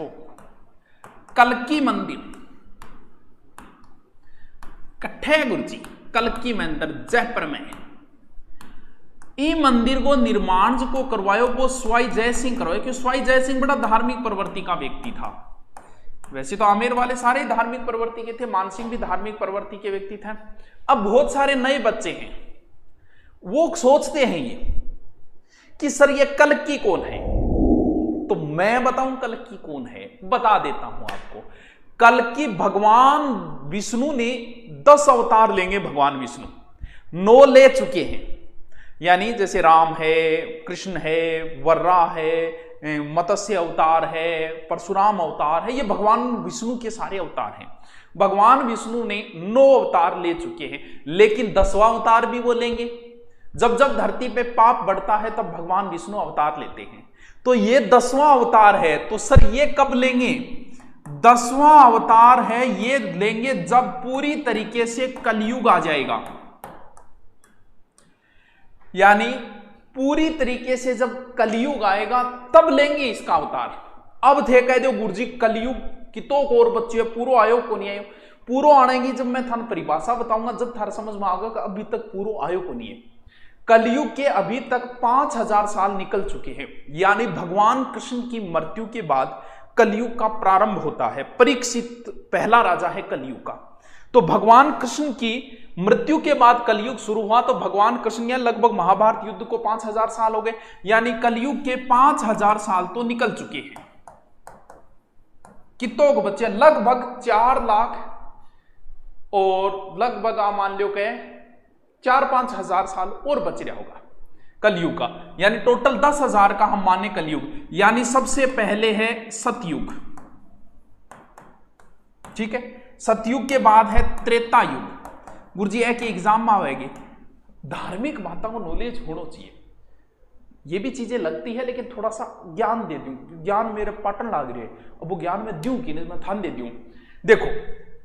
तो कल्की मंदिर कट्ठे गुरुजी कल्की मंदिर जयपुर में ई मंदिर को निर्माण जो करवायो वो स्वाई जय सिंह करवायो, क्योंकि स्वाई जय सिंह बड़ा धार्मिक प्रवृत्ति का व्यक्ति था। वैसे तो आमेर वाले सारे धार्मिक प्रवृत्ति के थे, मानसिंह भी धार्मिक प्रवृत्ति के व्यक्ति थे। अब बहुत सारे नए बच्चे हैं, वो सोचते हैं ये कि सर ये कल्की कौन है। तो मैं बताऊं कल्की कौन है, बता देता हूं आपको। कल्की भगवान विष्णु ने 10 अवतार लेंगे। भगवान विष्णु 9 ले चुके हैं, यानी जैसे राम है, कृष्ण है, वर्रा है, मत्स्य अवतार है, परशुराम अवतार है, ये भगवान विष्णु के सारे अवतार हैं। भगवान विष्णु ने 9 अवतार ले चुके हैं, लेकिन 10वां अवतार भी वो लेंगे। जब जब धरती पे पाप बढ़ता है तब भगवान विष्णु अवतार लेते हैं। तो ये 10वां अवतार है, तो सर ये कब लेंगे? 10वां अवतार है ये लेंगे जब पूरी तरीके से कलयुग आ जाएगा, यानी पूरी तरीके से जब कलयुग आएगा तब लेंगे इसका अवतार। अब थे कह दो गुरुजी कलयुग कितो को और बच्चे पूरो आयो को नहीं आयो। पूरो आनेगी जब मैं थान परिभाषा बताऊंगा, जब थार समझ में आएगा कि अभी तक पूरो आयो को नहीं है। कलयुग के अभी तक 5000 साल निकल चुके हैं, यानी भगवान कृष्ण की मृत्यु के बाद कलयुग का प्रारंभ होता है। परीक्षित पहला राजा है कलयुग का। तो भगवान कृष्ण की मृत्यु के बाद कलयुग शुरू हुआ, तो भगवान कृष्ण या लगभग महाभारत युद्ध को 5000 साल हो गए, यानी कलयुग के 5000 साल तो निकल चुके हैं। कितों को बच्चे? लगभग 4 लाख और लगभग आप मान लो के 4-5 हजार साल और बच रहा होगा कलयुग का, यानी टोटल 10,000 का हम माने कलयुग। यानी सबसे पहले है सतयुग, ठीक है। सतयुग के बाद है त्रेता युग। गुरुजी एक एग्जाम में आएगी, धार्मिक बातों को नॉलेज होना चाहिए। ये भी चीजें लगती है, लेकिन थोड़ा सा ज्ञान दे दूं, ज्ञान मेरे पाटन लाग रही है, अब वो ज्ञान में दूं कि नहीं, मैं थान दे दूं। देखो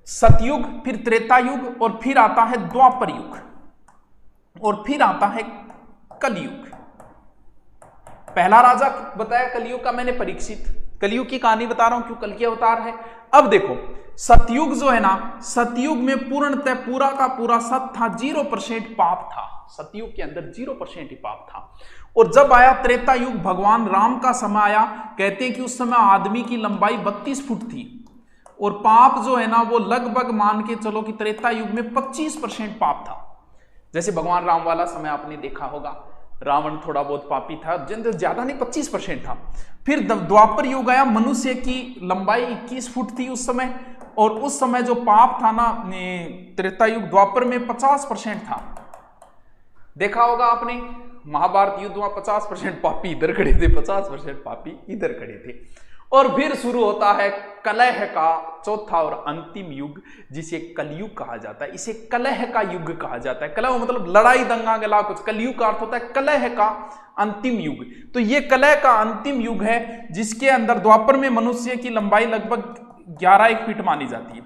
सतयुग, फिर त्रेता युग, और फिर आता है द्वापर युग, और फिर आता है कलयुग। पहला राजा बताया कलयुग का मैंने परीक्षित, कलयुग की कहानी बता रहा हूं क्यों, कल की अवतार है। अब देखो सतयुग जो है ना, सतयुग में पूर्णतः पूरा का पूरा सत था, 0% पाप था। सतयुग के अंदर 0% ही पाप था। और जब आया त्रेता युग, भगवान राम का समय आया, कहते हैं कि उस समय आदमी की लंबाई 32 फुट थी, और पाप जो है ना वो लगभग मान के चलो कि त्रेता युग में 25% पाप था। जैसे भगवान राम वाला समय आपने देखा होगा, रावण थोड़ा बहुत पापी था, ज्यादा नहीं 25% था। फिर द्वापर युग आया, मनुष्य की लंबाई 21 फुट थी उस समय, और उस समय जो पाप था ना त्रेता युग द्वापर में 50% था। देखा होगा आपने महाभारत युद्ध में 50% पापी इधर खड़े थे, 50% पापी इधर खड़े थे। और फिर शुरू होता है कलह का चौथा और अंतिम युग, जिसे कलयुग कहा जाता है। इसे कलह का युग कहा जाता है। कलह मतलब लड़ाई दंगा गला कुछ, कलयुग का अर्थ होता है कलह का अंतिम युग। तो ये कलह का अंतिम युग है, जिसके अंदर द्वापर में मनुष्य की लंबाई लगभग 11 फीट मानी जाती है,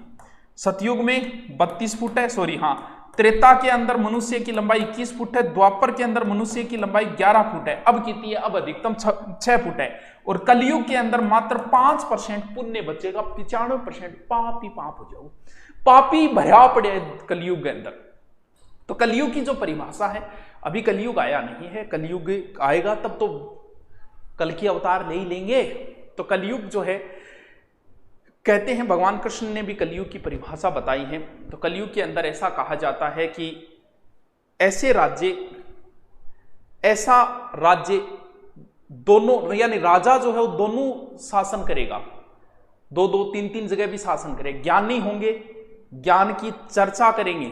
सतयुग में 32 फुट है, सॉरी हाँ, त्रेता के अंदर मनुष्य की लंबाई 21 फुट है, द्वापर के अंदर मनुष्य की लंबाई 11 फुट है, अब कितनी है, अब अधिकतम 6 फुट है। और कलयुग के अंदर मात्र 5% पुण्य बचेगा, 95% पाप ही पाप हो जाओ, पापी भरा पड़े कलयुग के अंदर। तो कलयुग की जो परिभाषा है, अभी कलयुग आया नहीं है, कलयुग आएगा तब तो कल की अवतार ले ही लेंगे। तो कलयुग जो है, कहते हैं भगवान कृष्ण ने भी कलयुग की परिभाषा बताई है। तो कलयुग के अंदर ऐसा कहा जाता है कि ऐसा राज्य दोनों, यानी राजा जो है वो दोनों शासन करेगा, 2-2, 3-3 जगह भी शासन करेगा। ज्ञानी होंगे, ज्ञान की चर्चा करेंगे,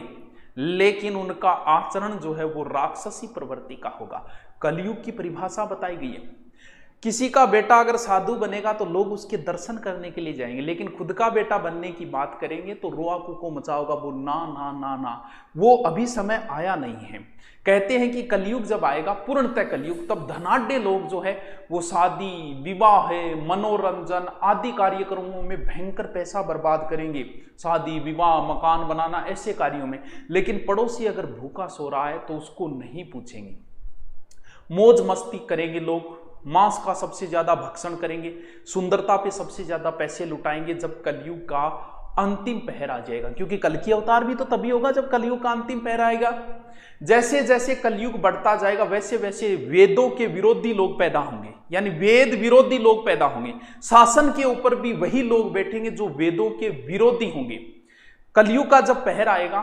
लेकिन उनका आचरण जो है वो राक्षसी प्रवृत्ति का होगा। कलयुग की परिभाषा बताई गई है। किसी का बेटा अगर साधु बनेगा तो लोग उसके दर्शन करने के लिए जाएंगे, लेकिन खुद का बेटा बनने की बात करेंगे तो रोआ कुको मचाओगा, वो ना ना ना ना, वो अभी समय आया नहीं है। कहते हैं कि कलयुग जब आएगा, पूर्णतः कलयुग, तब धनाढ्य लोग जो है वो शादी विवाह है, मनोरंजन आदि कार्यक्रमों में भयंकर पैसा बर्बाद करेंगे, शादी विवाह मकान बनाना ऐसे कार्यों में। लेकिन पड़ोसी अगर भूखा सो रहा है तो उसको नहीं पूछेंगे, मौज मस्ती करेंगे लोग, मांस का सबसे ज्यादा भक्षण करेंगे, सुंदरता पे सबसे ज्यादा पैसे लुटाएंगे जब कलयुग का अंतिम पहर आ जाएगा, क्योंकि कल की अवतार भी तो तभी होगा जब कलयुग का अंतिम पहर आएगा। जैसे जैसे कलयुग बढ़ता जाएगा वैसे वैसे वेदों के विरोधी लोग पैदा होंगे, यानी वेद विरोधी लोग पैदा होंगे। शासन के ऊपर भी वही लोग बैठेंगे जो वेदों के विरोधी होंगे। कलयुग का जब पहर आएगा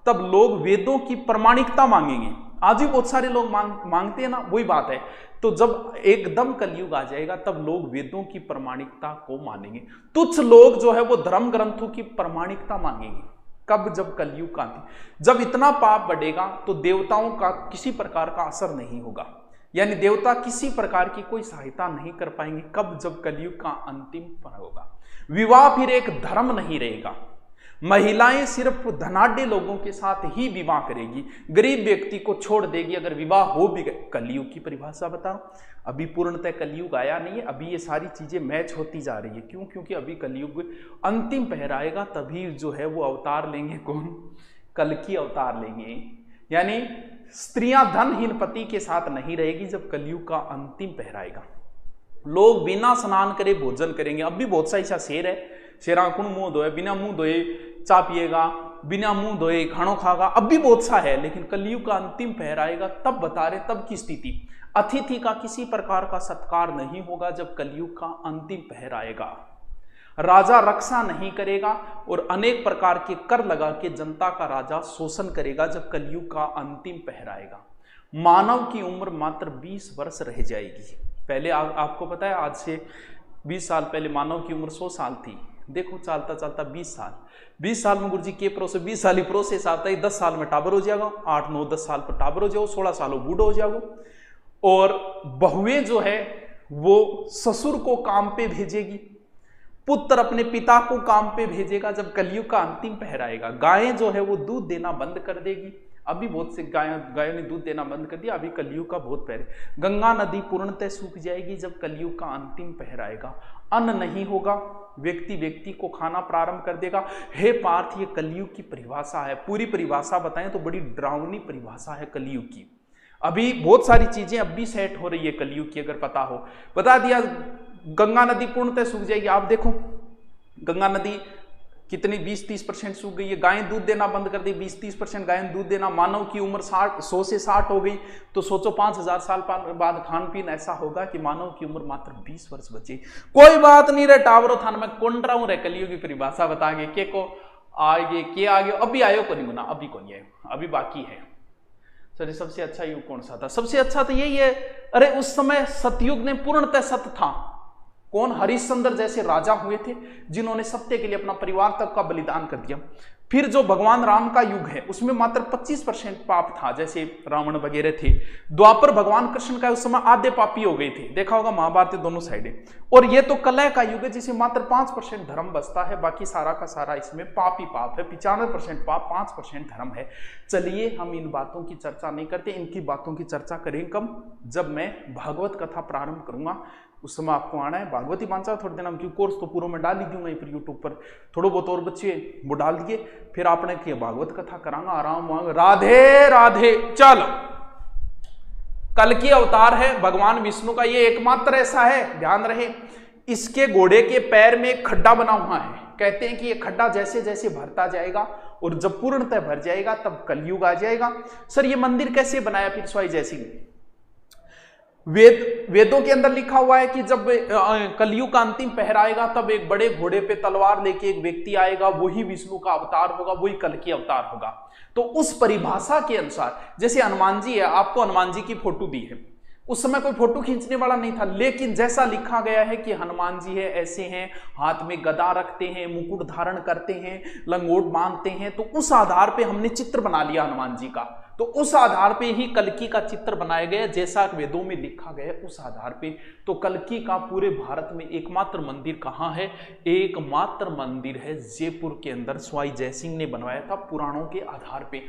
तब लोग वेदों की प्रामाणिकता मांगेंगे। आज भी बहुत सारे लोग मांगते हैं ना, वही बात है। तो जब एकदम कलयुग आ जाएगा तब लोग वेदों की प्रामाणिकता को मानेंगे। तुच्छ लोग जो है वो धर्म ग्रंथों की प्रामाणिकता मांगेंगे। कब? जब कलयुग का अंत। जब इतना पाप बढ़ेगा तो देवताओं का किसी प्रकार का असर नहीं होगा, यानी देवता किसी प्रकार की कोई सहायता नहीं कर पाएंगे। कब? जब कलयुग का अंतिम पल होगा। विवाह फिर एक धर्म नहीं रहेगा। महिलाएं सिर्फ धनाढ्य लोगों के साथ ही विवाह करेगी, गरीब व्यक्ति को छोड़ देगी अगर विवाह हो भी गए। कलयुग की परिभाषा बताओ। अभी पूर्णतः कलयुग आया नहीं है, अभी ये सारी चीजें मैच होती जा रही है। क्यों? क्योंकि अभी कलयुग अंतिम पहर आएगा, तभी जो है वो अवतार लेंगे। कौन? कल्कि अवतार लेंगे। यानी स्त्रियां धनहीन पति के साथ नहीं रहेगी जब कलयुग का अंतिम पहर आएगा। लोग बिना स्नान करे भोजन करेंगे। अब भी बहुत सा ऐसा शेर है, शेरा कुण मुंह धोए, बिना मुंह धोए चा पिएगा, बिना मुंह धोए खानो खागा। अब भी बहुत सा है, लेकिन कलयुग का अंतिम पहर आएगा तब बता रहे, तब की स्थिति। अतिथि का किसी प्रकार का सत्कार नहीं होगा जब कलयुग का अंतिम पहर आएगा। राजा रक्षा नहीं करेगा और अनेक प्रकार के कर लगा के जनता का राजा शोषण करेगा जब कलयुग का अंतिम पहर आएगा। मानव की उम्र मात्र 20 वर्ष रह जाएगी। पहले आपको पता है, आज से 20 साल पहले मानव की उम्र 100 साल थी। देखो चलता चलता 20 साल। 20 साल में गुरुजी के प्रोसेस, 20 साल ही प्रोसेस आता है। 10 साल में टाबर हो जाएगा, 8, 9, 10 साल पर टाबर हो जाओ, 16 साल हो बूढ़ा हो जाओ। और बहुएं जो है वो ससुर को काम पे भेजेगी, पुत्र अपने पिता को काम पे भेजेगा जब कलयुग का अंतिम पहर आएगा। गायें जो है वो दूध देना बंद कर देगी। अभी बहुत से गायों ने दूध देना बंद कर दिया, अभी कलयुग का बहुत पहर। गंगा नदी पूर्णतः सूख जाएगी जब कलयुग का अंतिम पहर आएगा। अन्न नहीं होगा, व्यक्ति व्यक्ति को खाना प्रारंभ कर देगा। हे पार्थ, ये कलयुग की परिभाषा है। पूरी परिभाषा बताएं तो बड़ी डरावनी परिभाषा है कलयुग की। अभी बहुत सारी चीजें अब भी सेट हो रही है कलयुग की, अगर पता हो। बता दिया गंगा नदी पूर्णतः सूख जाएगी। आप देखो गंगा नदी कितनी 20-30% सूख गई है। गायें दूध देना बंद कर दी, 20-30% गायें दूध देना। मानव की उम्र 100 से 60 हो गई, तो सोचो 5000 साल बाद खान पीन ऐसा होगा कि मानव की उम्र मात्र 20 वर्ष बची। कोई बात नहीं रे टावरो थान में कौन रहा हूं रे, कलयुग की परिभाषा बता के के को आगे के आगे अभी आयो को नहीं बना, अभी को नहीं आयो, अभी बाकी है। सर सबसे अच्छा युग कौन सा था? सबसे अच्छा तो यही है। अरे उस समय सतयुग ने पूर्णतः सत्य था। कौन? हरिश्चंद्र जैसे राजा हुए थे जिन्होंने सत्य के लिए अपना परिवार तक का बलिदान कर दिया। फिर जो भगवान राम का युग है उसमें मात्र 25% पाप था, जैसे रावण वगैरह थे। द्वापर भगवान कृष्ण का उस समय आधे पापी हो गए थे, देखा होगा महाभारत दोनों साइडें। और ये तो कलह का युग है जिसे मात्र 5% धर्म बचता है, बाकी सारा का सारा इसमें पाप ही पाप है। 95% पाप, 5% धर्म है। चलिए हम इन बातों की चर्चा नहीं करते, इनकी बातों की चर्चा करें कब? जब मैं भागवत कथा प्रारंभ करूंगा उस समय आपको आना है। भागवती पांचा थोड़े दिन क्यों कोर्स तो पूरा मैं डाल ही दूंगा फिर यूट्यूब पर, थोड़ो बहुत और बच्चे वो डाल दिए, फिर आपने किया भागवत कथा करांगा आराम। राधे राधे। चलो, कल की अवतार है भगवान विष्णु का, ये एकमात्र ऐसा है, ध्यान रहे। इसके घोड़े के पैर में एक खड्डा बना हुआ है। कहते हैं कि ये खड्डा जैसे जैसे भरता जाएगा और जब पूर्णतः भर जाएगा तब कलयुग आ जाएगा। सर ये मंदिर कैसे बनाया? फिर स्वाई जैसी वेदों के अंदर लिखा हुआ है कि जब कलयुग का अंतिम पहर आएगा तब एक बड़े घोड़े पे तलवार लेके एक व्यक्ति आएगा, वही विष्णु का अवतार होगा, वही कल की अवतार होगा। तो उस परिभाषा के अनुसार, जैसे हनुमान जी है, आपको हनुमान जी की फोटो दी है, उस समय कोई फोटो खींचने वाला नहीं था, लेकिन जैसा लिखा गया है कि हनुमान जी है, ऐसे हैं, हाथ में गदा रखते हैं, मुकुट धारण करते हैं, लंगोट बांधते हैं, तो उस आधार पे हमने चित्र बना लिया हनुमान जी का। तो उस आधार पे ही कल्कि का चित्र बनाया गया जैसा वेदों में लिखा गया उस आधार पे। तो कल्कि का पूरे भारत में एकमात्र मंदिर कहाँ है? एकमात्र मंदिर है जयपुर के अंदर, स्वाई जयसिंह ने बनवाया था पुराणों के आधार पे।